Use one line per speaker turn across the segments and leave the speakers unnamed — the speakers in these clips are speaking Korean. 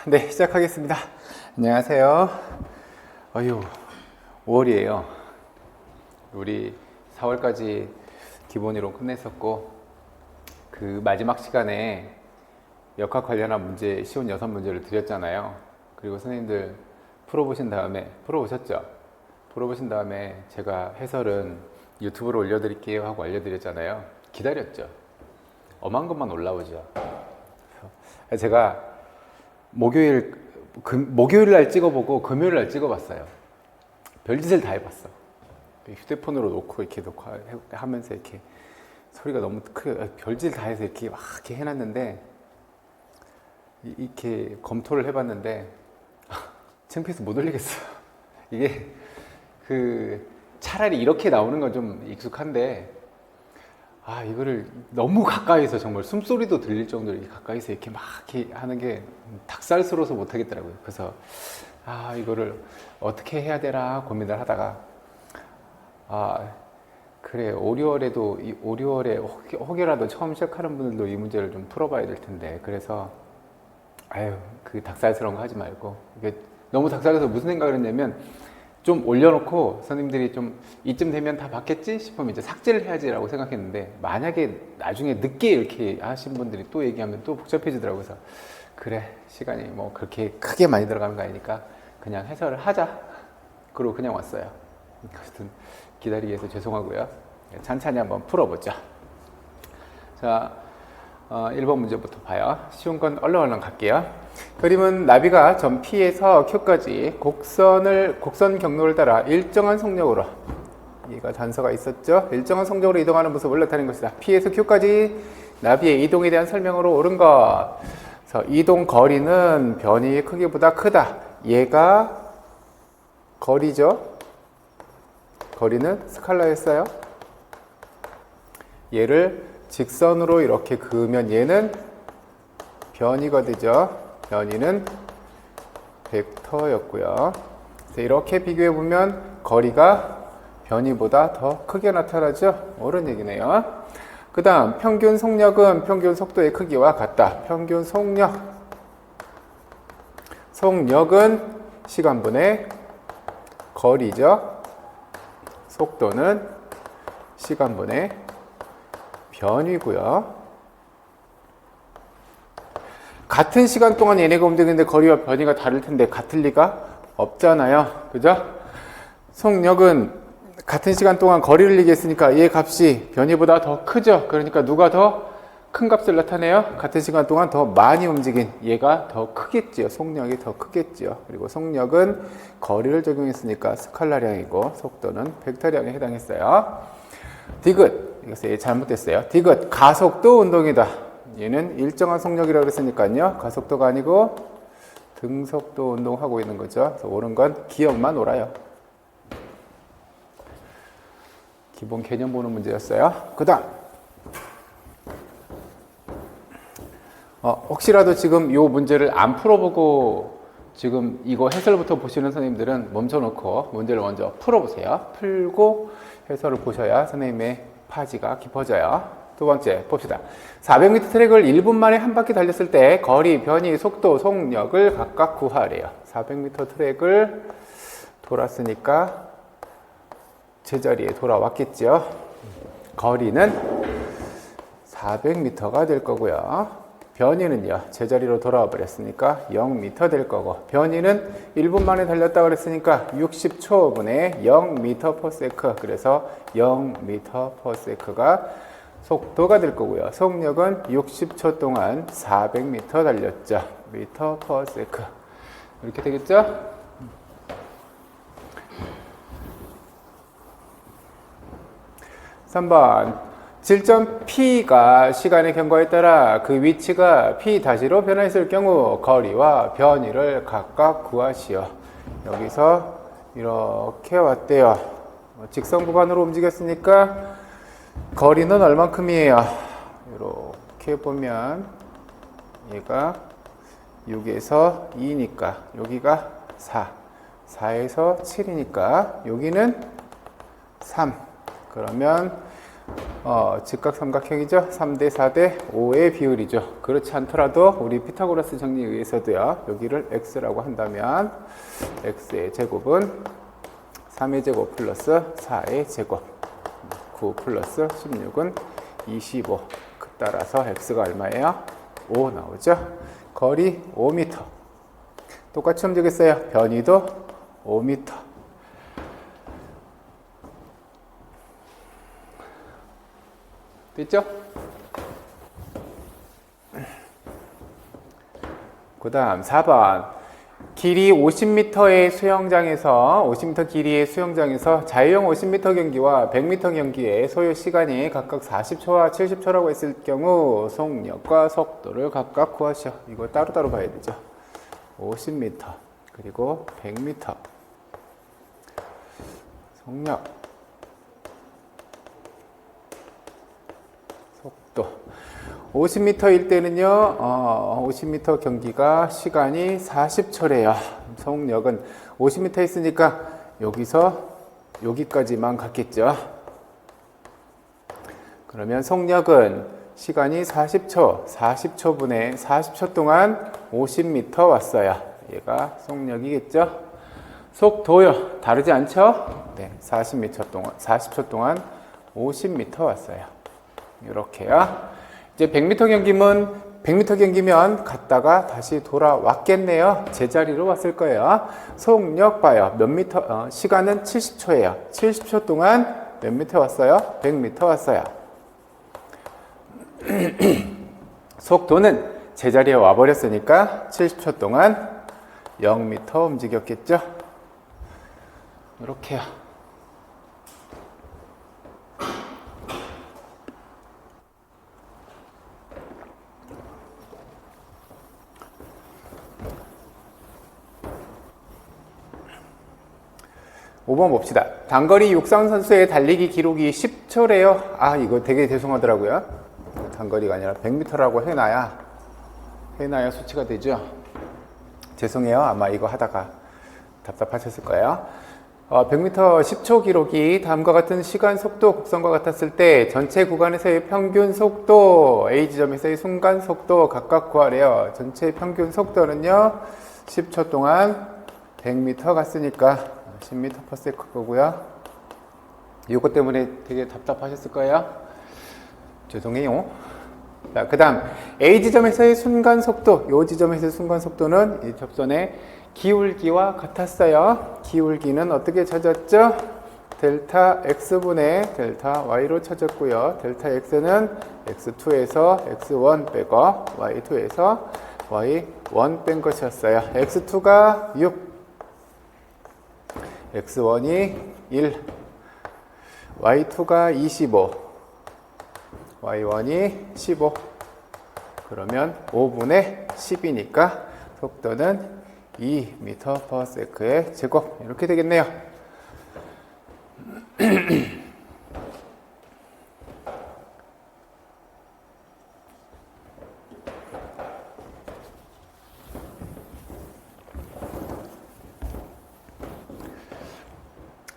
네, 시작하겠습니다. 안녕하세요. 어휴, 5월이에요. 우리 4월까지 기본이론 끝냈었고, 그 마지막 시간에 역학 관련한 문제, 쉬운 6문제를 드렸잖아요. 그리고 선생님들 풀어보셨죠? 풀어보신 다음에 제가 해설은 유튜브로 올려드릴게요 하고 알려드렸잖아요. 기다렸죠? 엄한 것만 올라오죠. 제가 목요일 날 찍어보고 금요일 날 찍어봤어요. 별짓을 다 해봤어. 휴대폰으로 놓고 이렇게 하면서 이렇게 소리가 너무 크게 별짓을 다 해서 이렇게 막 이렇게 해놨는데 이렇게 검토를 해봤는데 창피해서 못 올리겠어. 이게 차라리 이렇게 나오는 건 좀 익숙한데 이거를 너무 가까이서 정말 숨소리도 들릴 정도로 가까이서 이렇게 막 이렇게 하는 게 닭살스러워서 못 하겠더라고요. 그래서 이거를 어떻게 해야 되나 고민을 하다가 그래, 5월에 혹여라도 처음 시작하는 분들도 이 문제를 좀 풀어봐야 될 텐데, 그래서 그 닭살스러운 거 하지 말고, 이게 너무 닭살스러워서 무슨 생각을 했냐면 좀 올려놓고 선생님들이 좀 이쯤 되면 다 봤겠지 싶으면 이제 삭제를 해야지라고 생각했는데, 만약에 나중에 늦게 이렇게 하신 분들이 또 얘기하면 또 복잡해지더라고요. 그래서 그래, 시간이 뭐 그렇게 크게 많이 들어가는 거 아니니까 그냥 해설을 하자, 그러고 그냥 왔어요. 하여튼 기다리게 해서 죄송하고요. 찬찬히 한번 풀어보죠. 자, 1번 문제부터 봐요. 쉬운 건 얼른 갈게요. 그림은 나비가 점 P에서 Q까지 곡선 경로를 따라 일정한 속력으로, 얘가 단서가 있었죠? 일정한 속력으로 이동하는 모습을 나타낸 것이다. P에서 Q까지 나비의 이동에 대한 설명으로 옳은 것. 그래서 이동 거리는 변이의 크기보다 크다. 얘가 거리죠? 거리는 스칼라였어요. 얘를 직선으로 이렇게 그으면 얘는 변이가 되죠. 변이는 벡터였고요. 이렇게 비교해 보면 거리가 변이보다 더 크게 나타나죠. 옳은 얘기네요. 그 다음 평균 속력은 평균 속도의 크기와 같다. 평균 속력은 시간분의 거리죠. 속도는 시간분의 변이고요. 같은 시간 동안 얘네가 움직이는데 거리와 변이가 다를 텐데 같을 리가 없잖아요. 그죠? 속력은 같은 시간 동안 거리를 얘기했으니까 얘 값이 변이보다 더 크죠. 그러니까 누가 더 큰 값을 나타내요? 같은 시간 동안 더 많이 움직인 얘가 더 크겠지요. 속력이 더 크겠지요. 그리고 속력은 거리를 적용했으니까 스칼라량이고 속도는 벡터량에 해당했어요. 디귿, 이것이 잘못됐어요. 디귿, 가속도 운동이다. 얘는 일정한 속력이라고 그랬으니까요. 가속도가 아니고 등속도 운동하고 있는 거죠. 그래서 옳은 건 기억만 옳아요. 기본 개념 보는 문제였어요. 그 다음 혹시라도 지금 이 문제를 안 풀어보고 지금 이거 해설부터 보시는 선생님들은 멈춰놓고 문제를 먼저 풀어보세요. 풀고 해설을 보셔야 선생님의 파지가 깊어져요. 두 번째 봅시다. 400m 트랙을 1분 만에 한 바퀴 달렸을 때 거리, 변이, 속도, 속력을 각각 구하래요. 400m 트랙을 돌았으니까 제자리에 돌아왔겠죠. 거리는 400m가 될 거고요. 변이는요, 제자리로 돌아와 버렸으니까 0m 될 거고, 변이는 1분 만에 달렸다 그랬으니까 60초분의 0m/s, 그래서 0m/s가 속도가 될 거고요. 속력은 60초 동안 400m 달렸죠. m/s. 이렇게 되겠죠? (3번) 질점 P가 시간의 경과에 따라 그 위치가 P-로 변화했을 경우 거리와 변이를 각각 구하시오. 여기서 이렇게 왔대요. 직선 구간으로 움직였으니까 거리는 얼만큼이에요? 이렇게 보면 얘가 6에서 2니까 여기가 4, 4에서 7이니까 여기는 3. 그러면 직각 삼각형이죠. 3대 4대 5의 비율이죠. 그렇지 않더라도 우리 피타고라스 정리에 의해서도요. 여기를 x라고 한다면 x의 제곱은 3의 제곱 플러스 4의 제곱 9 플러스 16은 25. 따라서 x가 얼마예요? 5 나오죠. 거리 5m. 똑같이 움직였어요. 변이도 5m. 됐죠? 그 다음 4번. 길이 50m의 수영장에서 50m 길이의 수영장에서 자유형 50m 경기와 100m 경기의 소요 시간이 각각 40초와 70초라고 했을 경우 속력과 속도를 각각 구하시오. 이거 따로따로 봐야 되죠. 50m 그리고 100m 속력 속도 50m일 때는요, 50m 경기가 시간이 40초래요. 속력은 50m 있으니까 여기서 여기까지만 갔겠죠. 그러면 속력은 시간이 40초, 40초분에 40초 동안 50m 왔어요. 얘가 속력이겠죠. 속도요, 다르지 않죠? 네, 40초 동안 50m 왔어요. 이렇게요. 이제 100m 경기면 갔다가 다시 돌아왔겠네요. 제자리로 왔을 거예요. 속력 봐요. 몇 미터, 시간은 70초예요. 70초 동안 몇 미터 왔어요? 100m 왔어요. 속도는 제자리에 와버렸으니까 70초 동안 0m 움직였겠죠? 이렇게요. 5번 봅시다. 단거리 육상 선수의 달리기 기록이 10초래요. 아, 이거 되게 죄송하더라고요. 단거리가 아니라 100m라고 해놔야 수치가 되죠. 죄송해요. 아마 이거 하다가 답답하셨을 거예요. 100m 10초 기록이 다음과 같은 시간 속도 곡선과 같았을 때 전체 구간에서의 평균 속도, A 지점에서의 순간 속도 각각 구하래요. 전체 평균 속도는요, 10초 동안 100m 갔으니까 10m/s 거고요. 이것 때문에 되게 답답하셨을 거예요. 죄송해요. 자, 그 다음 A 지점에서의 순간 속도, 이 지점에서의 순간 속도는 이 접선의 기울기와 같았어요. 기울기는 어떻게 찾았죠? 델타 x분의 델타 y로 찾았고요. 델타 x는 x2에서 x1 빼고 y2에서 y1 뺀 것이었어요. x2가 6, x1이 1, y2가 25, y1이 15. 그러면 5분의 10이니까 속도는 2m/s의 제곱. 이렇게 되겠네요.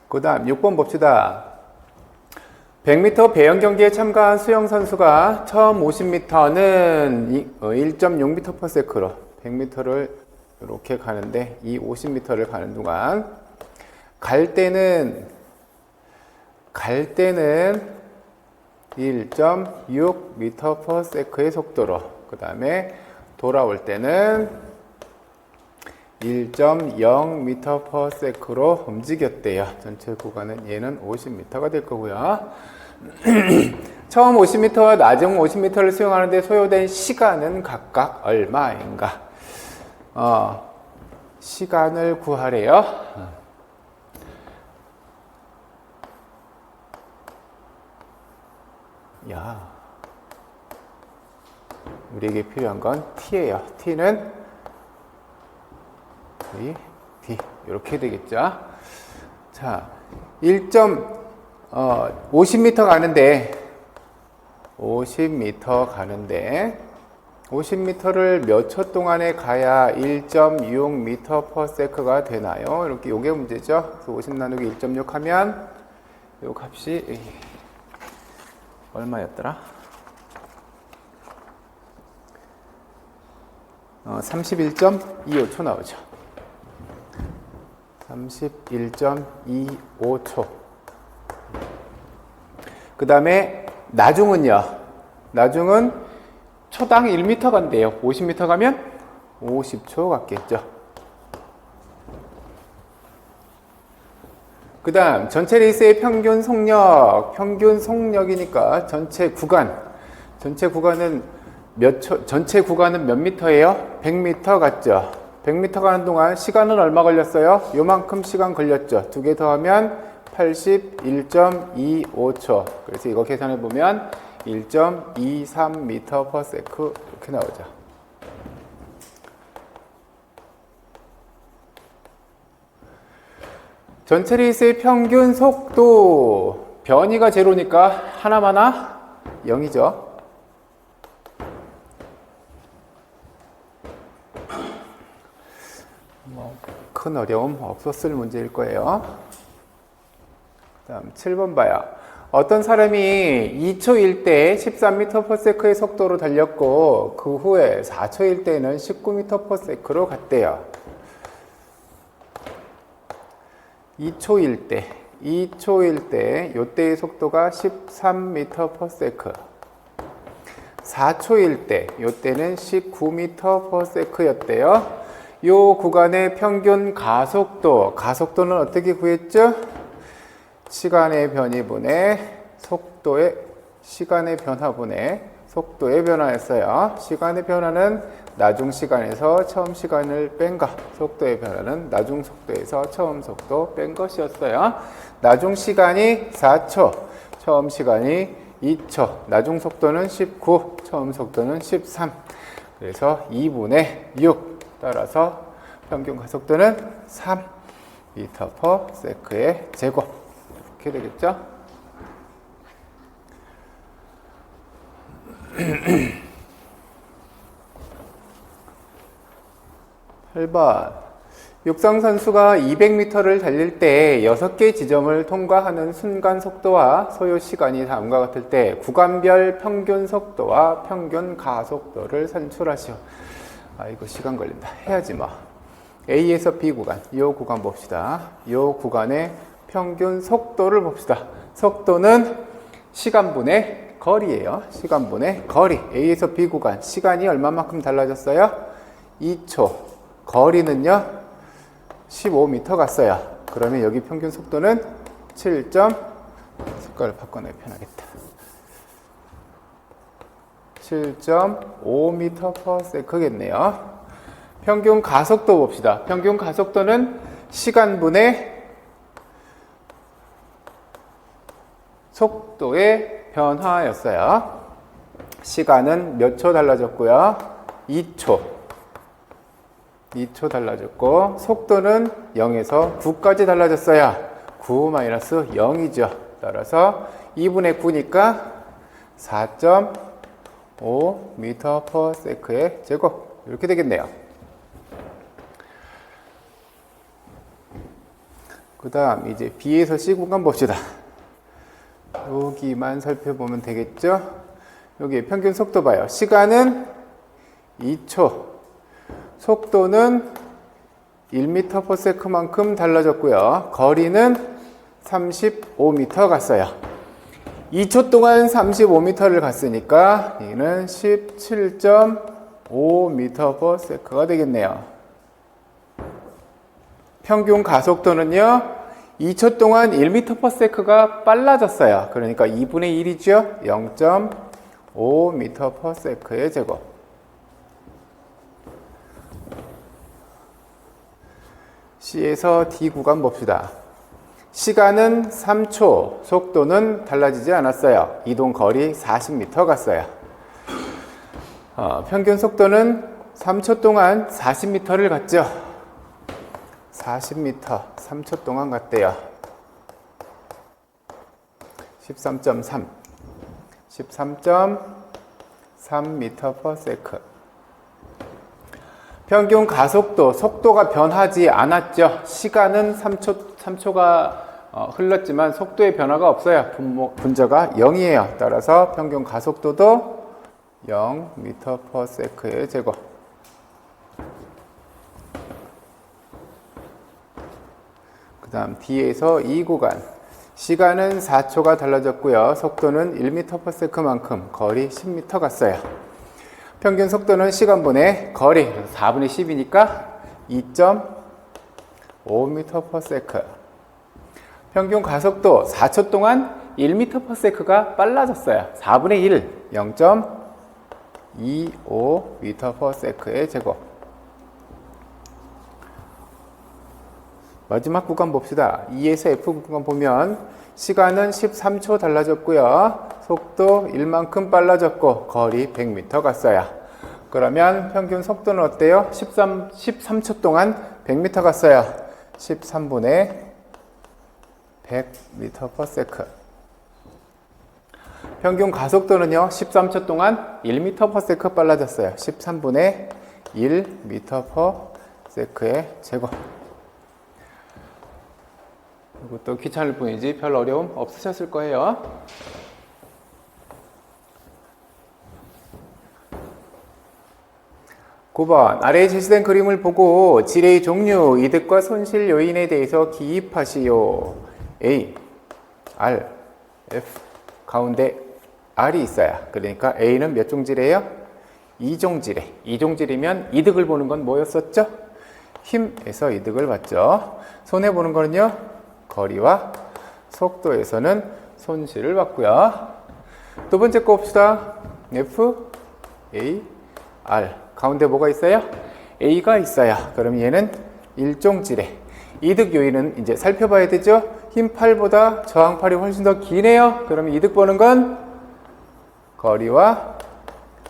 그 다음 6번 봅시다. 100m 배영 경기에 참가한 수영 선수가 처음 50m는 1.6m/s로 100m를 이렇게 가는데 이 50m를 가는 동안 갈 때는 1.6m/s의 속도로, 그 다음에 돌아올 때는 1.0m/s로 움직였대요. 전체 구간은 얘는 50m가 될 거고요. 처음 50m와 나중 50m를 수영하는데 소요된 시간은 각각 얼마인가? 시간을 구하래요. 야, 우리에게 필요한 건 t예요. t는 d 이렇게 되겠죠. 자, 50m 가는데 50m를 몇 초 동안에 가야 1.6m/s가 되나요? 이렇게 요게 문제죠. 그래서 50 나누기 1.6 하면 요 값이 얼마였더라? 31.25초 나오죠. 31.25초. 그 다음에 나중은요. 나중은 초당 1m 간대요. 50m 가면 50초 같겠죠. 그 다음 전체 레이스의 평균 속력. 평균 속력이니까 전체 구간은 전체 구간은 몇 미터예요? 100m 같죠? 100m 가는 동안 시간은 얼마 걸렸어요? 요만큼 시간 걸렸죠? 두 개 더하면 81.25초. 그래서 이거 계산해 보면 1.23m/s 이렇게 나오죠. 전체 레이스의 평균 속도. 변이가 제로니까 하나마나 0이죠. 큰 어려움 없었을 문제일 거예요. 다음 7번 봐요. 어떤 사람이 2초일 때 13m/s의 속도로 달렸고 그 후에 4초일 때는 19m/s로 갔대요. 2초일 때 요때의 속도가 13m/s. 4초일 때 요때는 19m/s였대요. 요 구간의 평균 가속도는 어떻게 구했죠? 시간의 변이분의 시간의 변화분의 속도의 변화였어요. 시간의 변화는 나중 시간에서 처음 시간을 뺀 것, 속도의 변화는 나중 속도에서 처음 속도 뺀 것이었어요. 나중 시간이 4초, 처음 시간이 2초, 나중 속도는 19, 처음 속도는 13. 그래서 2분의 6. 따라서 평균 가속도는 3m/s의 제곱. 이렇게 되겠죠? (8번) 육상 선수가 200m를 달릴 때 6개 지점을 통과하는 순간 속도와 소요 시간이 다음과 같을 때 구간별 평균 속도와 평균 가속도를 산출하시오. 이거 시간 걸린다. 해야지 뭐. A에서 B 구간, 이 구간 봅시다. 이 구간의 평균 속도를 봅시다. 속도는 시간분의 거리예요. 시간분의 거리. A에서 B 구간, 시간이 얼마만큼 달라졌어요? 2초. 거리는요? 15m 갔어요. 그러면 여기 평균 속도는 7. 색깔을 바꿔내야 편하겠다. 7.5m/s겠네요. 평균 가속도 봅시다. 평균 가속도는 시간분의 속도의 변화였어요. 시간은 몇 초 달라졌고요? 2초 달라졌고, 속도는 0에서 9까지 달라졌어요. 9-0이죠. 따라서 2분의 9니까 4.5m/s의 제곱. 이렇게 되겠네요. 그 다음 이제 B에서 C 구간 봅시다. 여기만 살펴보면 되겠죠? 여기 평균 속도 봐요. 시간은 2초, 속도는 1m/s만큼 달라졌고요. 거리는 35m 갔어요. 2초 동안 35m를 갔으니까 이는 17.5m/s가 되겠네요. 평균 가속도는요, 2초 동안 1m/s가 빨라졌어요. 그러니까 2분의 1이죠. 0.5m/s의 제곱. C에서 D 구간 봅시다. 시간은 3초, 속도는 달라지지 않았어요. 이동 거리 40m 갔어요. 평균 속도는 3초 동안 40m를 갔죠. 40m, 3초 동안 갔대요. 13.3, 13.3m/s. 평균 가속도, 속도가 변하지 않았죠. 시간은 3초가 흘렀지만 속도의 변화가 없어요. 분자가 0이에요. 따라서 평균 가속도도 0m/s의 제곱. 그 다음 D에서 이 구간. 시간은 4초가 달라졌고요. 속도는 1m/s만큼 거리 10m 갔어요. 평균 속도는 시간분의 거리 4분의 10이니까 2.5m/s. 평균 가속도 4초 동안 1m/s가 빨라졌어요. 4분의 1, 0.25m/s의 제곱. 마지막 구간 봅시다. E에서 F 구간 보면 시간은 13초 달라졌고요. 속도 1만큼 빨라졌고 거리 100m 갔어요. 그러면 평균 속도는 어때요? 13초 동안 100m 갔어요. 13분의 100m/s. 평균 가속도는요, 13초 동안 1m/s 빨라졌어요. 13분의 1m/s의 제곱. 이것도 귀찮을 뿐이지 별 어려움 없으셨을 거예요. (9번) 아래에 제시된 그림을 보고 질의 종류, 이득과 손실 요인에 대해서 기입하시오. A, R, F 가운데 R이 있어요. 그러니까 A는 몇 종질이에요? 2종질에. 2종질이면 이득을 보는 건 뭐였었죠? 힘에서 이득을 봤죠. 손해보는 거는요, 거리와 속도에서는 손실을 봤고요. 두 번째 거 봅시다. F, A, R 가운데 뭐가 있어요? A가 있어요. 그럼 얘는 1종질에. 이득 요인은 이제 살펴봐야 되죠. 힘 팔보다 저항팔이 훨씬 더 기네요. 그러면 이득 보는 건 거리와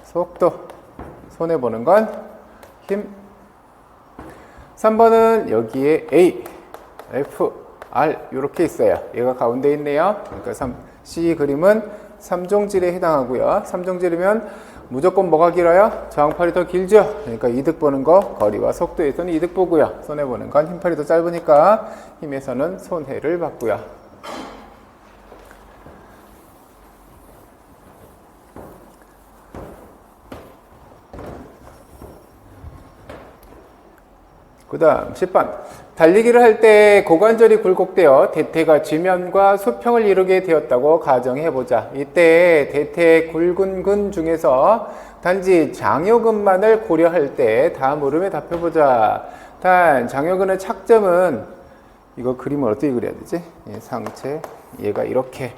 속도, 손해보는 건 힘. 3번은 여기에 A, F, R 이렇게 있어요. 얘가 가운데 있네요. 그러니까 C 그림은 3종질에 해당하고요. 3종질이면 무조건 뭐가 길어요? 저항팔이 더 길죠. 그러니까 이득 보는 거 거리와 속도에서는 이득 보고요. 손해보는 건 힘팔이 더 짧으니까 힘에서는 손해를 봤고요. 그 다음 10번 달리기를 할 때 고관절이 굴곡되어 대퇴가 지면과 수평을 이루게 되었다고 가정해보자. 이때 대퇴 굵은 근 중에서 단지 장요근만을 고려할 때 다음 물음에 답해보자. 단 장요근의 착점은 이거 그림을 어떻게 그려야 되지? 상체 얘가 이렇게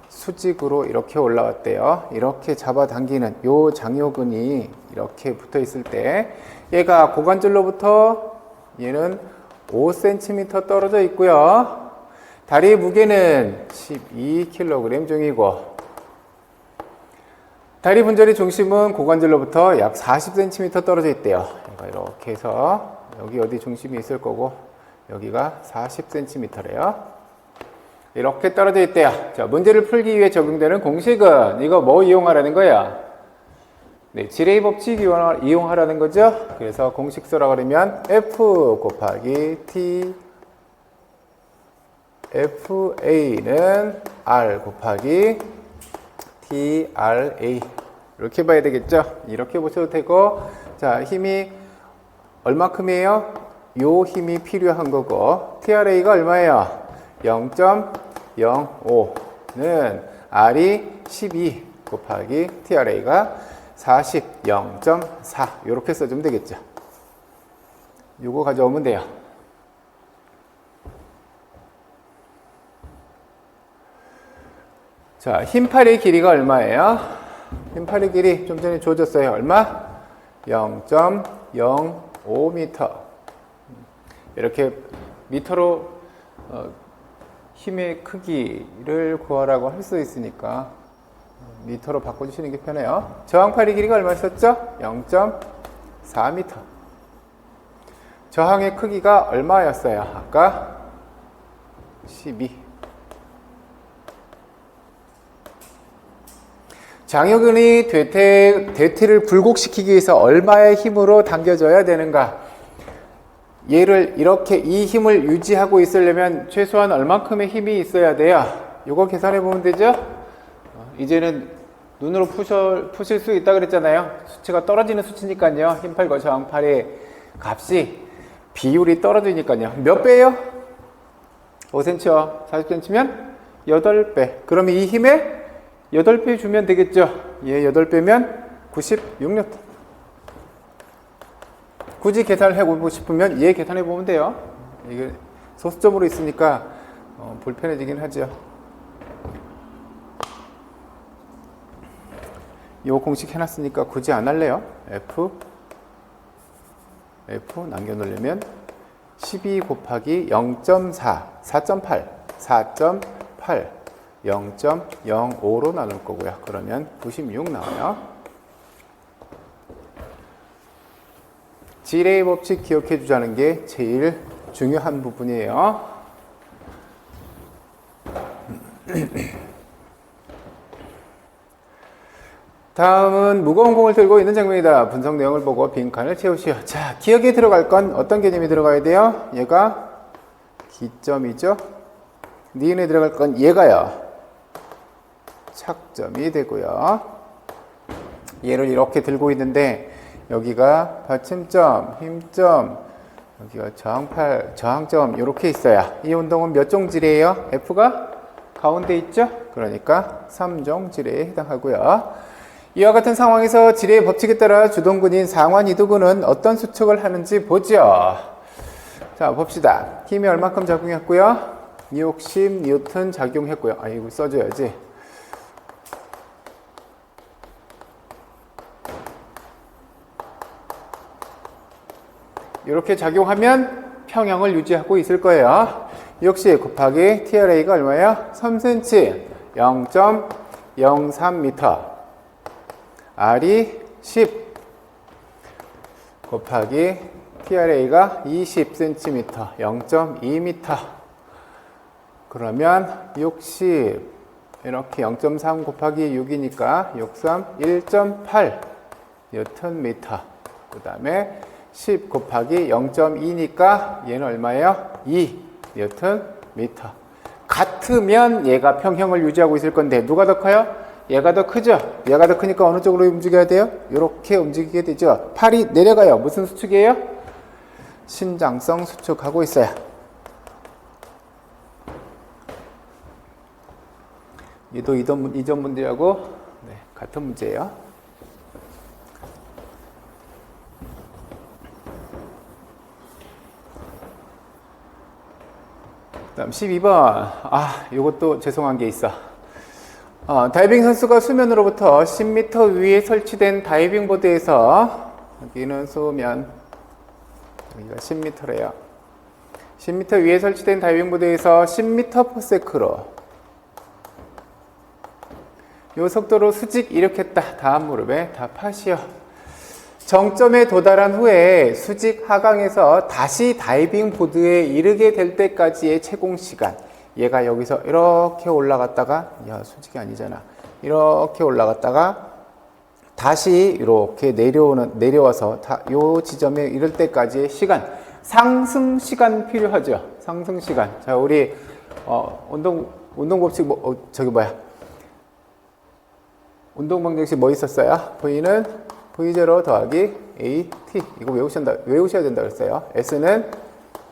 수직으로 이렇게 올라왔대요. 이렇게 잡아당기는 요 장요근이 이렇게 붙어 있을 때 얘가 고관절로부터 얘는 5cm 떨어져 있고요. 다리의 무게는 12kg 중이고 다리 분절의 중심은 고관절로부터 약 40cm 떨어져 있대요. 이렇게 해서 여기 어디 중심이 있을 거고 여기가 40cm래요. 이렇게 떨어져 있대요. 자, 문제를 풀기 위해 적용되는 공식은 이거 뭐 이용하라는 거야? 네, 지레이 법칙 이용하라는 거죠. 그래서 공식 써라 그러면 F 곱하기 T FA는 R 곱하기 TRA 이렇게 봐야 되겠죠. 이렇게 보셔도 되고, 자, 힘이 얼마큼이에요? 요 힘이 필요한 거고 TRA가 얼마예요? 0.05는 R이 12 곱하기 TRA가 40, 0.4 이렇게 써주면 되겠죠. 요거 가져오면 돼요. 자, 흰팔의 길이가 얼마예요? 흰팔의 길이 좀 전에 주어졌어요. 얼마? 0.05m. 이렇게 미터로 힘의 크기를 구하라고 할 수 있으니까 미터로 바꿔주시는 게 편해요. 저항팔의 길이가 얼마였었죠? 0.4m. 저항의 크기가 얼마였어요? 아까 12. 장요근이 대퇴를 굴곡시키기 위해서 얼마의 힘으로 당겨져야 되는가? 얘를 이렇게 이 힘을 유지하고 있으려면 최소한 얼만큼의 힘이 있어야 돼요? 이거 계산해 보면 되죠? 이제는 눈으로 푸실 수 있다 그랬잖아요. 수치가 떨어지는 수치니까요. 힘팔과 저항팔의 값이 비율이 떨어지니까요. 몇 배예요? 5cm요. 40cm면 8배. 그러면 이 힘에 8배 주면 되겠죠? 얘 8배면 96N. 굳이 계산을 해보고 싶으면 얘 계산해 보면 돼요. 이게 소수점으로 있으니까 불편해지긴 하죠. 이 공식 해놨으니까 굳이 안 할래요. F 남겨놓으려면 12 곱하기 0.4, 4.8, 4.8, 0.05로 나눌 거고요. 그러면 96 나와요. 지레의 법칙 기억해 주자는 게 제일 중요한 부분이에요. 다음은 무거운 공을 들고 있는 장면이다. 분석 내용을 보고 빈칸을 채우시오. 자, 기억에 들어갈 건 어떤 개념이 들어가야 돼요? 얘가 기점이죠. 니은에 들어갈 건 얘가요. 착점이 되고요. 얘를 이렇게 들고 있는데 여기가 받침점, 힘점, 여기가 저항팔, 저항점 이렇게 있어야 이 운동은 몇 종 지뢰예요? F가 가운데 있죠? 그러니까 3종 지뢰에 해당하고요. 이와 같은 상황에서 지뢰의 법칙에 따라 주동근인 상완 이두근은 어떤 수축을 하는지 보죠. 자, 봅시다. 힘이 얼마큼 작용했고요? 60N 작용했고요. 아, 이거 써줘야지. 이렇게 작용하면 평형을 유지하고 있을 거예요. 60 곱하기 TRA가 얼마예요? 3cm, 0.03m. R이 10 곱하기 TRA가 20cm, 0.2m. 그러면 60 이렇게 0.3 곱하기 6이니까 63 1.8 Nm. 그 다음에 10 곱하기 0.2니까 얘는 얼마예요? 2 Nm. 같으면 얘가 평형을 유지하고 있을 건데 누가 더 커요? 얘가 더 크죠? 얘가 더 크니까 어느 쪽으로 움직여야 돼요? 이렇게 움직이게 되죠. 팔이 내려가요. 무슨 수축이에요? 신장성 수축하고 있어요. 얘도 이전 문제하고 같은 문제예요. 다음 12번. 이것도 죄송한 게 있어. 다이빙 선수가 수면으로부터 10m 위에 설치된 다이빙 보드에서 여기는 수면, 여기가 10m래요. 10m 위에 설치된 다이빙 보드에서 10m/s로 이 속도로 수직 이륙했다. 다음 무릎에 답하시오. 정점에 도달한 후에 수직 하강에서 다시 다이빙 보드에 이르게 될 때까지의 채공 시간. 얘가 여기서 이렇게 올라갔다가, 수직이 아니잖아. 이렇게 올라갔다가 다시 이렇게 내려와서 요 지점에 이를 때까지의 시간, 상승 시간 필요하죠. 상승 시간. 자, 우리 운동 법칙 운동 방정식 뭐 있었어요? V는 V0 더하기 AT. 이거 외우셔야 된다 그랬어요. S는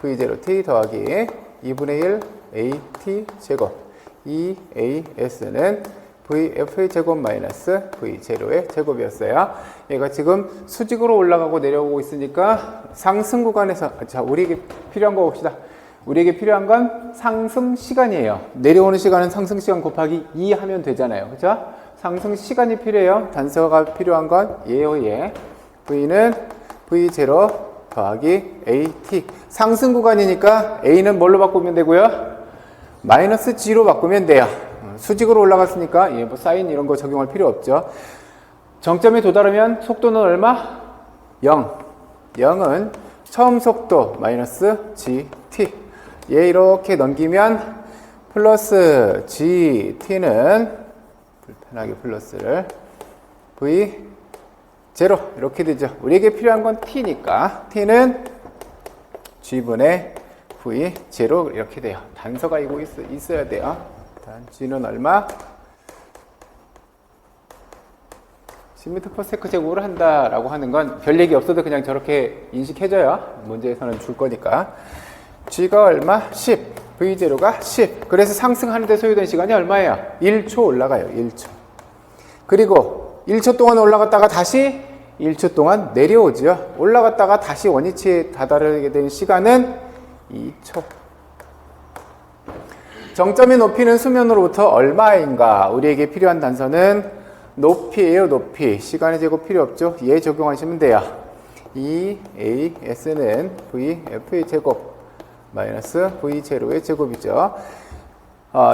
V0T 더하기 2분의 1 AT 제곱. 이 AS는 VF의 제곱 마이너스 V0의 제곱이었어요. 얘가 지금 수직으로 올라가고 내려오고 있으니까 상승 구간에서, 자, 우리에게 필요한 거 봅시다. 우리에게 필요한 건 상승 시간이에요. 내려오는 시간은 상승 시간 곱하기 2 하면 되잖아요. 그죠? 상승 시간이 필요해요. 단서가 필요한 건 얘예요, 얘. V는 V0 더하기 AT. 상승 구간이니까 A는 뭘로 바꾸면 되고요? 마이너스 G로 바꾸면 돼요. 수직으로 올라갔으니까 뭐 사인 이런 거 적용할 필요 없죠. 정점에 도달하면 속도는 얼마? 0. 0은 처음 속도 마이너스 GT. 얘 이렇게 넘기면 플러스 GT는 불편하게 플러스를 V0 이렇게 되죠. 우리에게 필요한 건 T니까 T는 G분의 V 제로 이렇게 돼요. 단서가 이거 있어야 돼요. 일단 G는 얼마? 10m/s 제곱을 한다라고 하는 건 별 얘기 없어도 그냥 저렇게 인식해줘요. 문제에서는 줄 거니까. G가 얼마? 10. V0가 10. 그래서 상승하는데 소요된 시간이 얼마예요? 1초 올라가요. 1초. 그리고 1초 동안 올라갔다가 다시 1초 동안 내려오죠. 올라갔다가 다시 원위치에 다다르게 되는 시간은 2초. 정점의 높이는 수면으로부터 얼마인가? 우리에게 필요한 단서는 높이예요. 높이. 시간의 제곱 필요 없죠. 얘 적용하시면 돼요. 2AS는 VF의 제곱 마이너스 V0의 제곱이죠.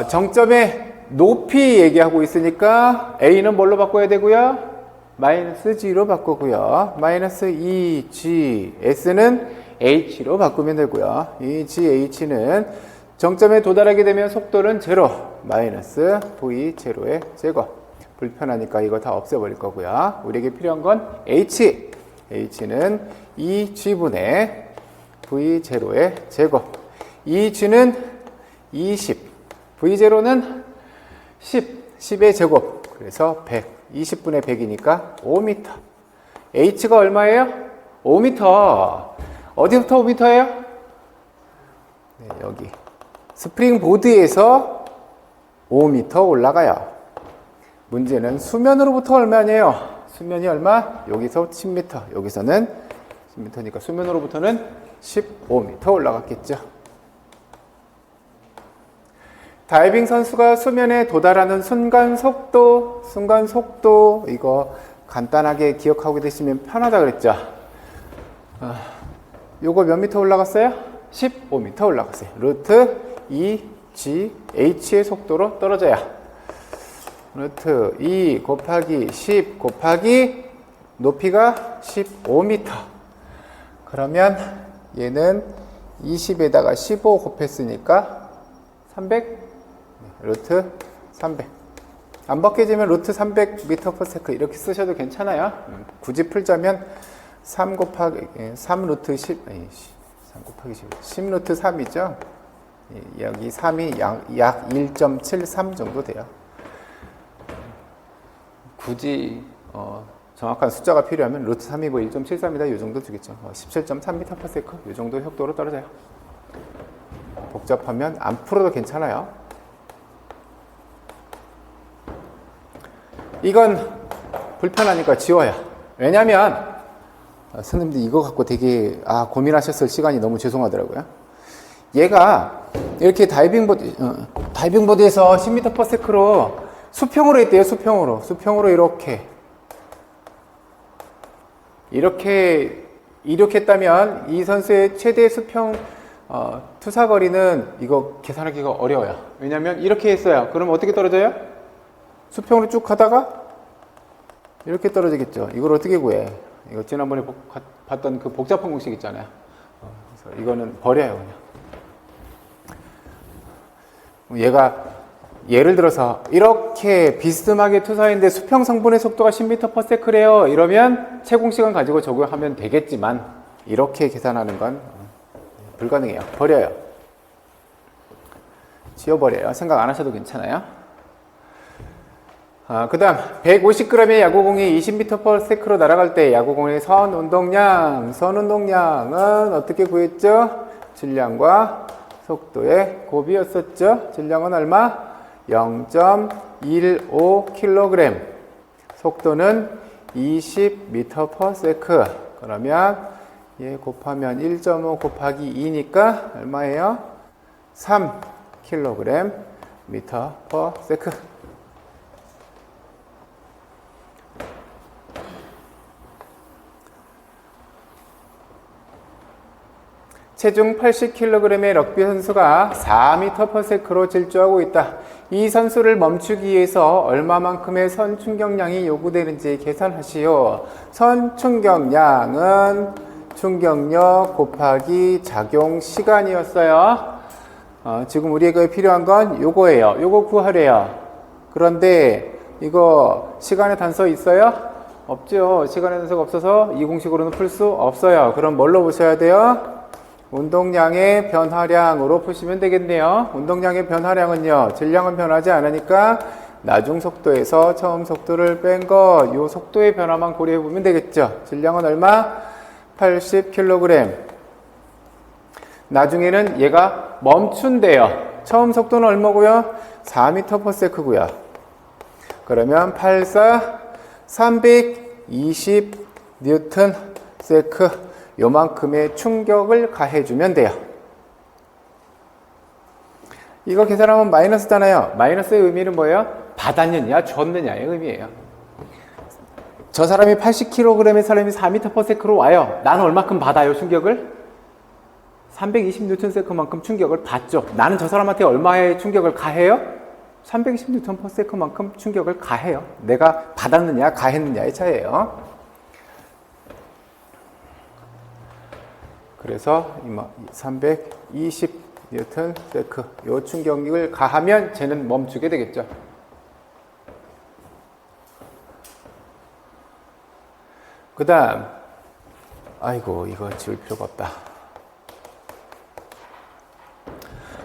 정점의 높이 얘기하고 있으니까 A는 뭘로 바꿔야 되고요? 마이너스 G로 바꾸고요. 마이너스 2GS는 H로 바꾸면 되고요. 2GH는 정점에 도달하게 되면 속도는 0, 마이너스 V0의 제곱. 불편하니까 이거 다 없애버릴 거고요. 우리에게 필요한 건 H. H는 2G분의 V0의 제곱. 2G는 20. V0는 10. 10의 제곱. 그래서 100. 20분의 100이니까 5m. H가 얼마예요? 5m. 어디부터 5m예요? 네, 여기. 스프링보드에서 5m 올라가요. 문제는 수면으로부터 얼마냐요? 수면이 얼마? 여기서 10m. 여기서는 10m니까 수면으로부터는 15m 올라갔겠죠. 다이빙 선수가 수면에 도달하는 순간 속도 이거 간단하게 기억하고 계시면 편하다 그랬죠. 요거 몇 미터 올라갔어요? 15m 올라갔어요. 루트 2GH의 속도로 떨어져야 루트 2 곱하기 10 곱하기 높이가 15m. 그러면 얘는 20에다가 15 곱했으니까 300? 루트 300. 안 벗겨지면 루트 300m/s 이렇게 쓰셔도 괜찮아요. 굳이 풀자면 3 루트 10, 3 곱하기 10 루트 3이죠. 여기 3이 약 1.73 정도 돼요. 굳이 정확한 숫자가 필요하면 루트 3이고 1.73이다 이 정도 주겠죠. 17.3m/s 이 정도 속도로 떨어져요. 복잡하면 안 풀어도 괜찮아요. 이건 불편하니까 지워요. 왜냐면 선생님들 이거 갖고 되게 고민하셨을 시간이 너무 죄송하더라고요. 얘가 이렇게 다이빙보드에서 10m/s로 수평으로 했대요. 수평으로 이렇게 했다면 이 선수의 최대 수평 투사거리는 이거 계산하기가 어려워요. 왜냐면 이렇게 했어요. 그럼 어떻게 떨어져요? 수평으로 쭉 가다가 이렇게 떨어지겠죠. 이걸 어떻게 구해? 이거 지난번에 봤던 그 복잡한 공식 있잖아요. 그래서 이거는 버려요, 그냥. 얘가 예를 들어서 이렇게 비스듬하게 투사했는데 수평 성분의 속도가 10m/s래요. 이러면 채공식은 가지고 적용하면 되겠지만 이렇게 계산하는 건 불가능해요. 버려요. 지워버려요. 생각 안 하셔도 괜찮아요. 그 다음 150g의 야구공이 20m/s로 날아갈 때 야구공의 선운동량은 어떻게 구했죠? 질량과 속도의 곱이었었죠. 질량은 얼마? 0.15kg. 속도는 20m/s. 그러면 얘 곱하면 1.5 곱하기 2니까 얼마예요? 3kg m/s. 체중 80kg의 럭비 선수가 4m/s로 질주하고 있다. 이 선수를 멈추기 위해서 얼마만큼의 선 충격량이 요구되는지 계산하시오. 선 충격량은 충격력 곱하기 작용 시간이었어요. 지금 우리에게 필요한 건 요거예요. 요거 구하래요. 그런데 이거 시간의 단서 있어요? 없죠. 시간의 단서가 없어서 이 공식으로는 풀 수 없어요. 그럼 뭘로 보셔야 돼요? 운동량의 변화량으로 푸시면 되겠네요. 운동량의 변화량은요, 질량은 변하지 않으니까 나중 속도에서 처음 속도를 뺀 거, 요 속도의 변화만 고려해 보면 되겠죠. 질량은 얼마? 80kg. 나중에는 얘가 멈춘대요. 처음 속도는 얼마고요? 4m/s고요. 그러면 84, 320 뉴턴 세크, 요만큼의 충격을 가해주면 돼요. 이거 계산하면 마이너스잖아요. 마이너스의 의미는 뭐예요? 받았느냐 줬느냐의 의미예요. 저 사람이 80kg의 사람이 4m/s로 와요. 나는 얼마큼 받아요, 충격을? 320N만큼 충격을 받죠. 나는 저 사람한테 얼마의 충격을 가해요? 320N만큼 충격을 가해요. 내가 받았느냐 가했느냐의 차이예요. 그래서 320N 요 충격을 가하면 쟤는 멈추게 되겠죠. 그 다음, 아이고 이거 지울 필요가 없다.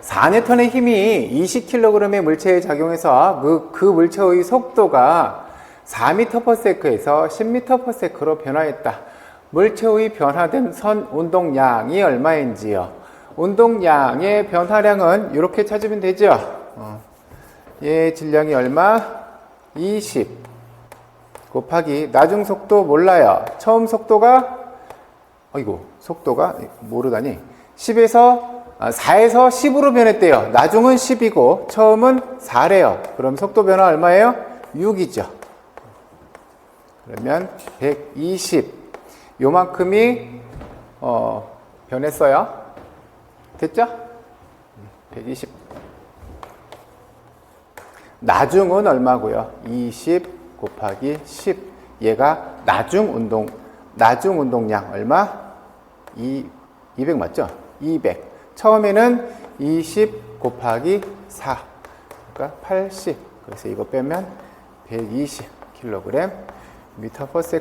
4N의 힘이 20kg의 물체에 작용해서 그 물체의 속도가 4m/s에서 10m/s로 변화했다. 물체의 변화된 선 운동량이 얼마인지요. 운동량의 변화량은 이렇게 찾으면 되죠. 얘 질량이 얼마? 20 곱하기 나중 속도 몰라요. 처음 속도가 속도가 모르다니 4에서 10으로 변했대요. 나중은 10이고 처음은 4래요. 그럼 속도 변화 얼마예요? 6이죠. 그러면 120 요만큼이 변했어요. 됐죠? 120. 나중은 얼마고요? 20 곱하기 10. 얘가 나중 운동량 얼마? 200 맞죠? 200. 처음에는 20 곱하기 4. 그러니까 80. 그래서 이거 빼면 120kg m/s.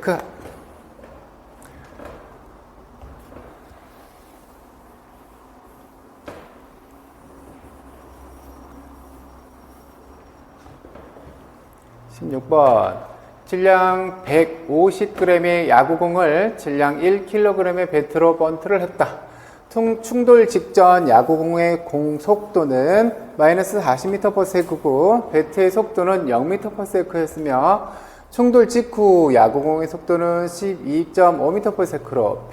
16번 질량 150g의 야구공을 질량 1kg의 배트로 번트를 했다. 충돌 직전 야구공의 공속도는 마이너스 40m/s고 배트의 속도는 0m/s였으며 충돌 직후 야구공의 속도는 12.5m/s로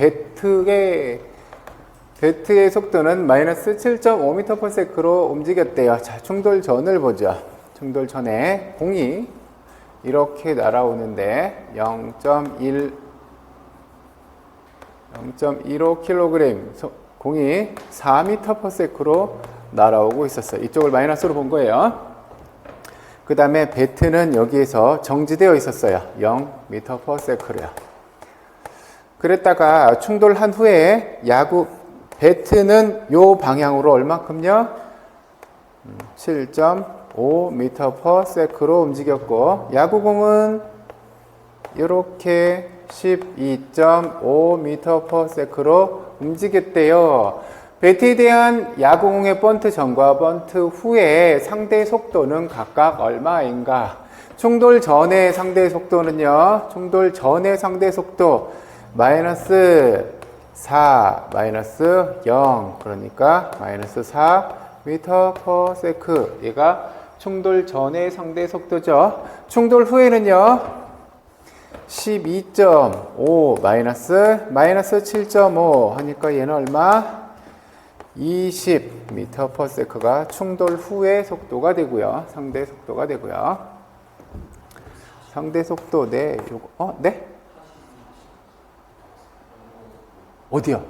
배트의 속도는 마이너스 7.5m/s로 움직였대요. 자, 충돌 전을 보죠. 충돌 전에 공이 이렇게 날아오는데 0.15kg 공이 4m/s로 날아오고 있었어요. 이쪽을 마이너스로 본 거예요. 그 다음에 배트는 여기에서 정지되어 있었어요. 0m/s로요. 그랬다가 충돌한 후에 배트는 요 방향으로 얼마큼요? 7.5m/s로 움직였고 야구공은 이렇게 12.5m/s로 움직였대요. 배트에 대한 야구공의 번트 전과 번트 후에 상대 속도는 각각 얼마인가? 충돌 전의 상대 속도는요. 충돌 전의 상대 속도 마이너스 4, 마이너스 0 그러니까 마이너스 4m/s. 얘가 충돌 전의 상대 속도죠. 충돌 후에는요. 12.5 마이너스 7.5 하니까 얘는 얼마? 20m/s가 충돌 후의 속도가 되고요. 상대 속도가 되고요. 상대 속도 네? 어디요?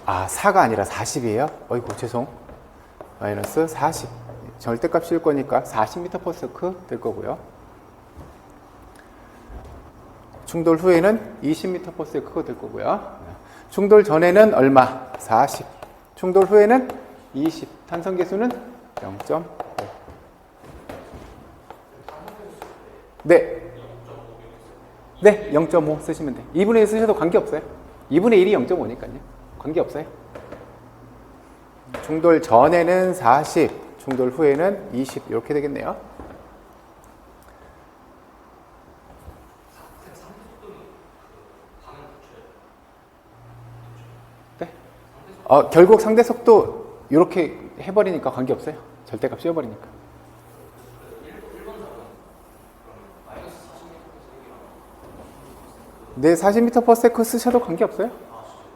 4가 아니라 40이에요? 어이구 죄송. 마이너스 40. 절대값 씌울 거니까 40m/s 될 거고요. 충돌 후에는 20m/s 될 거고요. 충돌 전에는 얼마? 40. 충돌 후에는 20. 탄성계수는 0.5. 네. 네, 0.5 쓰시면 돼. 2분의 1 쓰셔도 관계없어요. 2분의 1이 0.5니까요. 관계없어요. 충돌 전에는 40, 충돌 후에는 20 이렇게 되겠네요. 네. 결국 상대 속도 이렇게 해버리니까 관계없어요. 절대값 씌워버리니까. 네, 40m/s 쓰셔도 관계없어요.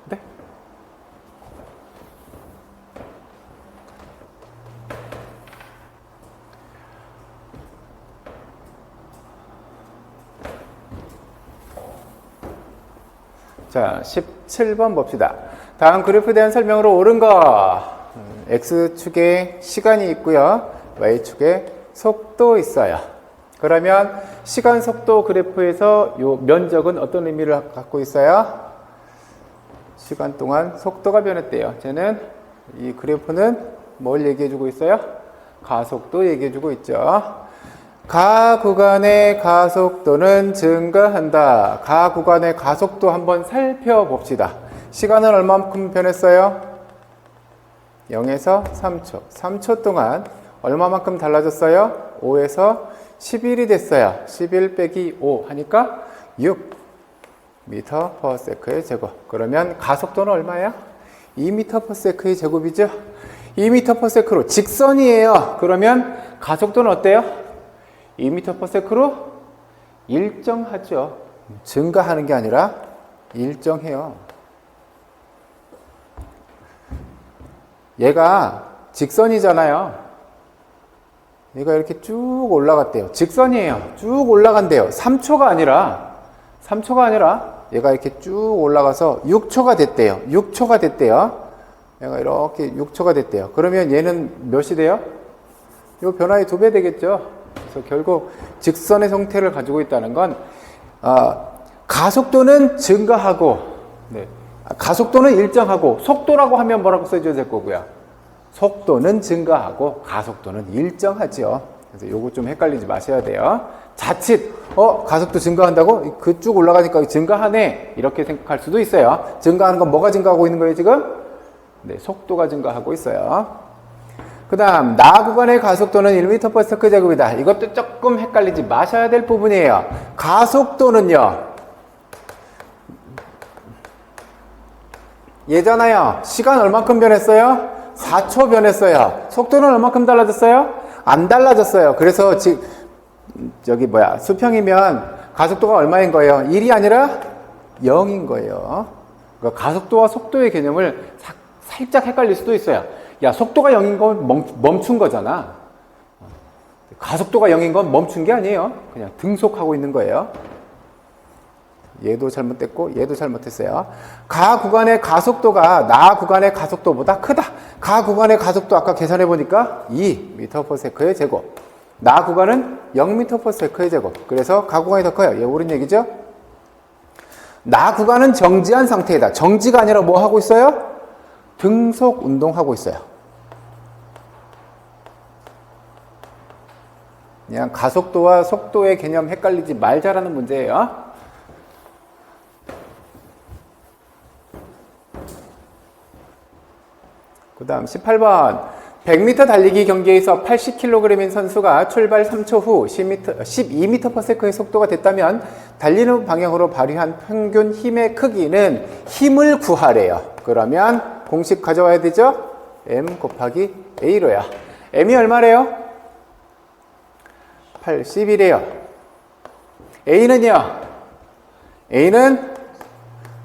네. 자, 17번 봅시다. 다음 그래프에 대한 설명으로 옳은 거. X축에 시간이 있고요. Y축에 속도 있어요. 그러면 시간 속도 그래프에서 요 면적은 어떤 의미를 갖고 있어요? 시간 동안 속도가 변했대요. 쟤는 이 그래프는 뭘 얘기해 주고 있어요? 가속도 얘기해 주고 있죠. 가 구간의 가속도는 증가한다. 가 구간의 가속도 한번 살펴봅시다. 시간은 얼마만큼 변했어요? 0에서 3초. 3초 동안 얼마만큼 달라졌어요? 5에서 11이 됐어요. 11 빼기 5 하니까 6m/s의 제곱. 그러면 가속도는 얼마예요? 2m/s의 제곱이죠. 2m/s로 직선이에요. 그러면 가속도는 어때요? 2m/s로 일정하죠. 증가하는 게 아니라 일정해요. 얘가 직선이잖아요. 얘가 이렇게 쭉 올라갔대요. 직선이에요. 쭉 올라간대요. 3초가 아니라 얘가 이렇게 쭉 올라가서 6초가 됐대요. 6초가 됐대요. 얘가 이렇게 6초가 됐대요. 그러면 얘는 몇이 돼요? 이 변화의 2배 되겠죠. 그래서 결국 직선의 형태를 가지고 있다는 건 가속도는 증가하고, 네, 가속도는 일정하고, 속도라고 하면 뭐라고 써줘야 될 거고요. 속도는 증가하고 가속도는 일정하죠. 그래서 요거 좀 헷갈리지 마셔야 돼요. 자칫 가속도 증가한다고? 그 쭉 올라가니까 증가하네 이렇게 생각할 수도 있어요. 증가하는 건 뭐가 증가하고 있는 거예요 지금? 네, 속도가 증가하고 있어요. 그 다음 나 구간의 가속도는 1m/s 제곱이다. 이것도 조금 헷갈리지 마셔야 될 부분이에요. 가속도는요, 얘잖아요. 시간 얼만큼 변했어요? 4초 변했어요. 속도는 얼만큼 달라졌어요? 안 달라졌어요. 그래서 지금 수평이면 가속도가 얼마인 거예요? 1이 아니라 0인 거예요. 그러니까 가속도와 속도의 개념을 살짝 헷갈릴 수도 있어요. 야, 속도가 0인 건 멈춘 거잖아. 가속도가 0인 건 멈춘 게 아니에요. 그냥 등속하고 있는 거예요. 얘도 잘못됐고 얘도 잘못했어요. 가 구간의 가속도가 나 구간의 가속도보다 크다. 가 구간의 가속도 아까 계산해 보니까 2m/s의 제곱. 나 구간은 0m/s의 제곱. 그래서 가 구간이 더 커요. 얘 옳은 얘기죠? 나 구간은 정지한 상태이다. 정지가 아니라 뭐 하고 있어요? 등속 운동하고 있어요. 그냥 가속도와 속도의 개념 헷갈리지 말자라는 문제예요. 그 다음 18번 100m 달리기 경기에서 80kg인 선수가 출발 3초 후 12m/s의 속도가 됐다면 달리는 방향으로 발휘한 평균 힘의 크기는 힘을 구하래요. 그러면 공식 가져와야 되죠? m 곱하기 a로야. m이 얼마래요? 80이래요. a는요? a는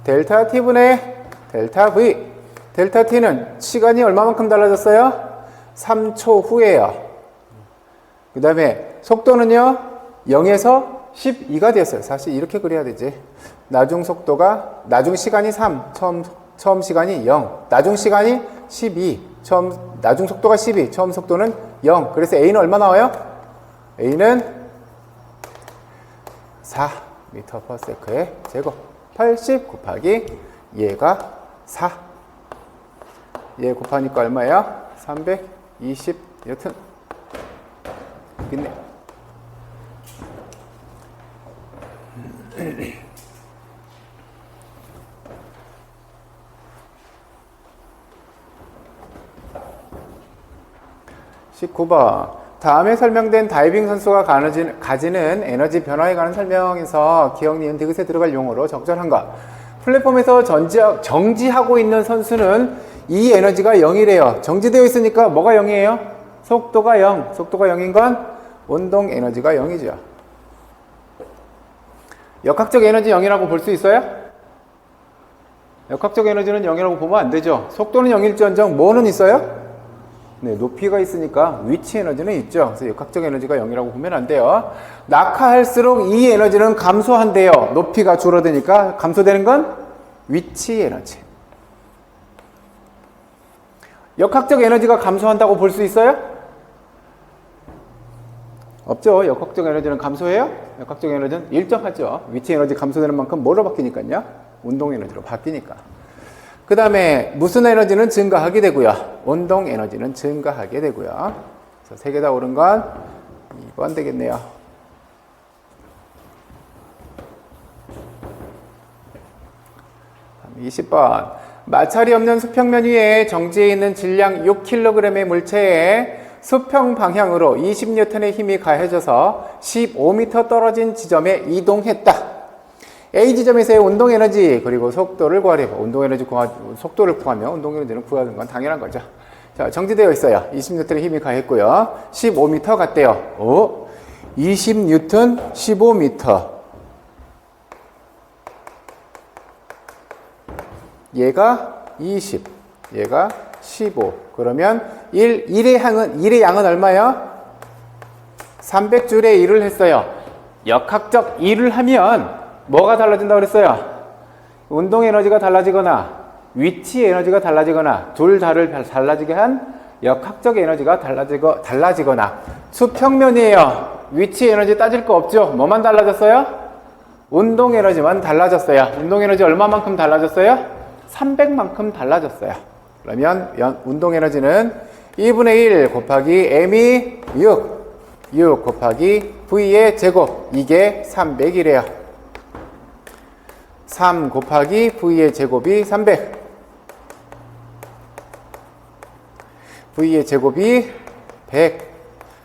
델타 t분의 델타 v. 델타 t는 시간이 얼마만큼 달라졌어요? 3초 후에요. 그 다음에 속도는요? 0에서 12가 됐어요. 사실 이렇게 그려야 되지. 나중 시간이 3, 처음 시간이 0, 나중 시간이 12, 나중 속도가 12, 처음 속도는 0. 그래서 A는 얼마 나와요? A는 4m/s의 제곱. 80 곱하기 얘가 4. 얘 곱하니까 얼마예요? 320 여튼 있네. 19번. 다음에 설명된 다이빙 선수가 가지는 에너지 변화에 관한 설명에서 기억, 니은, 디귿에 들어갈 용어로 적절한가? 플랫폼에서 정지하고 있는 선수는 이 에너지가 0이래요. 정지되어 있으니까 뭐가 0이에요? 속도가 0. 속도가 0인 건 운동 에너지가 0이죠. 역학적 에너지 0이라고 볼 수 있어요? 역학적 에너지는 0이라고 보면 안 되죠. 속도는 0일지언정 뭐는 있어요? 네, 높이가 있으니까 위치 에너지는 있죠. 그래서 역학적 에너지가 0이라고 보면 안 돼요. 낙하할수록 이 에너지는 감소한대요. 높이가 줄어드니까 감소되는 건 위치 에너지. 역학적 에너지가 감소한다고 볼 수 있어요? 없죠. 역학적 에너지는 감소해요? 역학적 에너지는 일정하죠. 위치 에너지 감소되는 만큼 뭐로 바뀌니까요? 운동 에너지로 바뀌니까. 그 다음에 무슨 에너지는 증가하게 되고요. 운동 에너지는 증가하게 되고요. 그래서 세 개 다 옳은 건 2번 되겠네요. 20번. 마찰이 없는 수평면 위에 정지해 있는 질량 6kg의 물체에 수평 방향으로 20N의 힘이 가해져서 15m 떨어진 지점에 이동했다. A 지점에서의 운동 에너지 그리고 속도를 구하래. 운동 에너지 속도를 구하면 운동 에너지를 구하는 건 당연한 거죠. 자, 정지되어 있어요. 20N의 힘이 가했고요. 15m 갔대요. 20N 15m. 얘가 20, 얘가 15. 그러면 1의 양은 얼마예요? 300줄에 1을 했어요. 역학적 1을 하면 뭐가 달라진다고 그랬어요? 운동 에너지가 달라지거나 위치 에너지가 달라지거나 둘 다를 달라지게 한 역학적 에너지가 달라지거나 수평면이에요. 위치 에너지 따질 거 없죠? 뭐만 달라졌어요? 운동 에너지만 달라졌어요. 운동 에너지 얼마만큼 달라졌어요? 300만큼 달라졌어요. 그러면 운동 에너지는 2분의 1 곱하기 m이 6 곱하기 v의 제곱, 이게 300이래요. 3 곱하기 v의 제곱이 300. v의 제곱이 100.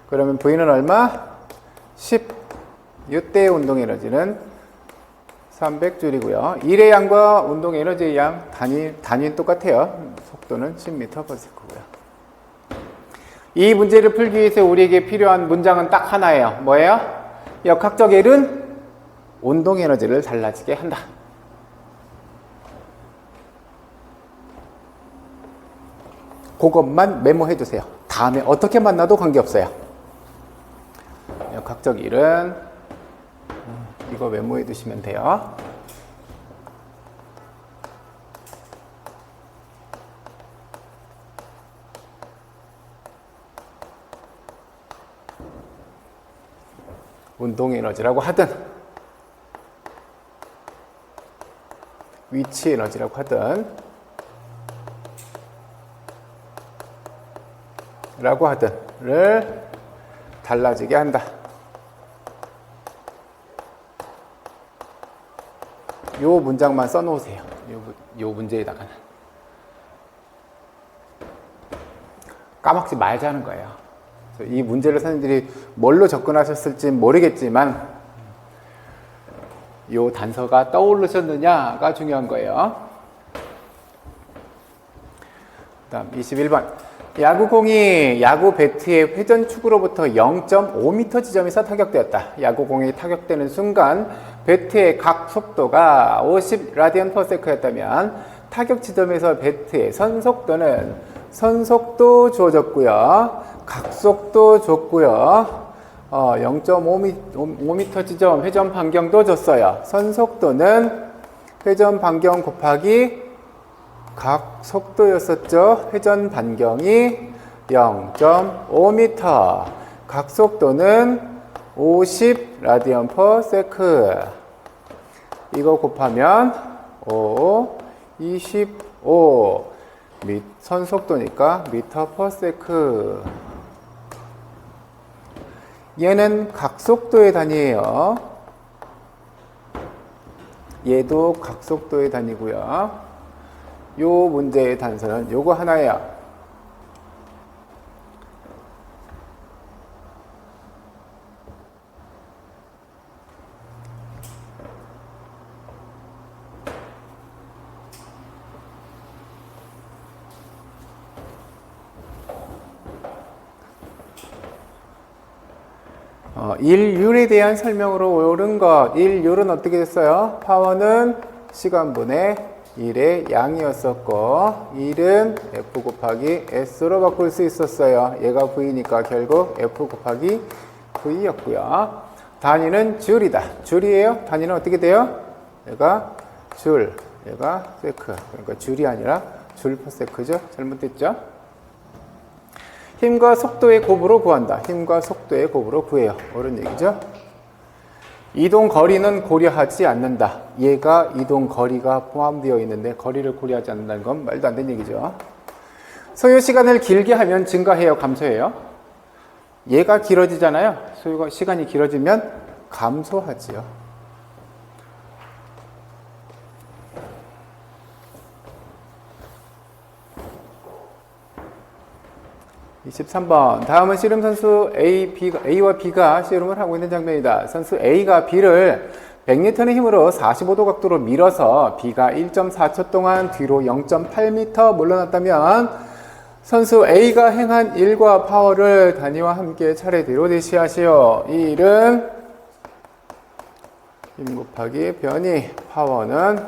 그러면 v는 얼마? 10. 이때 운동 에너지는 300줄이고요. 1의 양과 운동 에너지의 양, 단위는 똑같아요. 속도는 10m/s고요. 이 문제를 풀기 위해서 우리에게 필요한 문장은 딱 하나예요. 뭐예요? 역학적 L은 운동 에너지를 달라지게 한다. 그것만 메모해 주세요. 다음에 어떻게 만나도 관계없어요. 역학적 L은 이거 메모해 두시면 돼요. 운동 에너지라고 하든 위치 에너지라고 하든 를 달라지게 한다. 요 문장만 써놓으세요. 요 문제에다가는 까먹지 말자는 거예요. 이 문제를 선생님들이 뭘로 접근하셨을지 모르겠지만 요 단서가 떠오르셨느냐가 중요한 거예요. 다음 21번. 야구공이 야구 배트의 회전축으로부터 0.5m 지점에서 타격되었다. 야구공이 타격되는 순간 배트의 각 속도가 50 라디언 퍼 세크였다면 타격 지점에서 배트의 선속도는 선속도 주어졌고요. 각속도 줬고요. 0.5m 지점 회전 반경도 줬어요. 선속도는 회전 반경 곱하기 각 속도였었죠. 회전 반경이 0.5m. 각 속도는 50 라디언 퍼 세크. 이거 곱하면 25 선속도니까 미터 퍼 세크. 얘는 각속도의 단위예요. 얘도 각속도의 단위고요. 요 문제의 단서는 요거 하나예요. 일률에 대한 설명으로 옳은 것. 일률은 어떻게 됐어요? 파워는 시간분의 1의 양이었었고 1은 F 곱하기 S로 바꿀 수 있었어요. 얘가 V니까 결국 F 곱하기 V였고요. 단위는 줄이다. 줄이에요. 단위는 어떻게 돼요? 얘가 줄, 얘가 세크. 그러니까 줄이 아니라 줄 퍼 세크죠. 잘못됐죠? 힘과 속도의 곱으로 구한다. 힘과 속도의 곱으로 구해요. 옳은 얘기죠? 이동 거리는 고려하지 않는다. 얘가 이동 거리가 포함되어 있는데 거리를 고려하지 않는다는 건 말도 안 되는 얘기죠. 소요 시간을 길게 하면 증가해요, 감소해요? 얘가 길어지잖아요. 소요 시간이 길어지면 감소하지요. 23번. 다음은 씨름 선수 A와 B가 씨름을 하고 있는 장면이다. 선수 A가 B를 100N의 힘으로 45도 각도로 밀어서 B가 1.4초 동안 뒤로 0.8m 물러났다면 선수 A가 행한 일과 파워를 단위와 함께 차례대로 제시하시오. 이 일은 힘 곱하기 변이, 파워는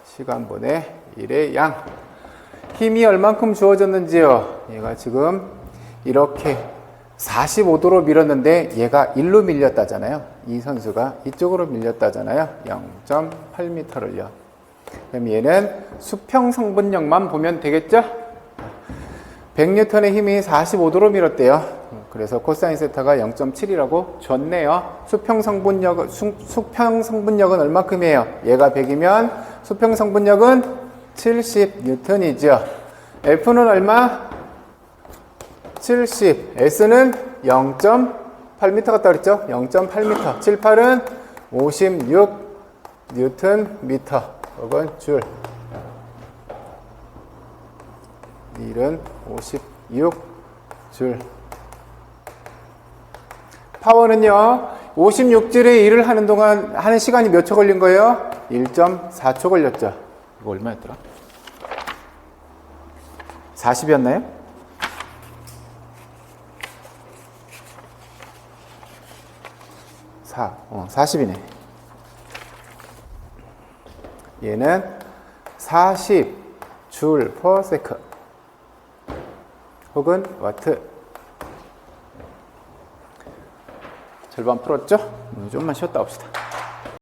시간분의 1의 양. 힘이 얼만큼 주어졌는지요? 얘가 지금 이렇게 45도로 밀었는데 얘가 1로 밀렸다잖아요. 이 선수가 이쪽으로 밀렸다잖아요. 0.8m를요. 그럼 얘는 수평 성분력만 보면 되겠죠? 100N의 힘이 45도로 밀었대요. 그래서 코사인 세타가 0.7이라고 줬네요. 수평 성분력은 얼마큼이에요? 얘가 100이면 수평 성분력은 70N이죠. F는 얼마? 70. S는 0.8m 같다 그랬죠? 0.8m. 7, 8은 56Nm. 혹은 줄. 1은 56줄. 파워는요, 56줄의 일을 하는 동안 하는 시간이 몇 초 걸린 거예요? 1.4초 걸렸죠. 이거 얼마였더라? 40이었나요? 40이네. 얘는 40줄 per second 혹은 와트. 절반 풀었죠? 좀만 쉬었다 옵시다.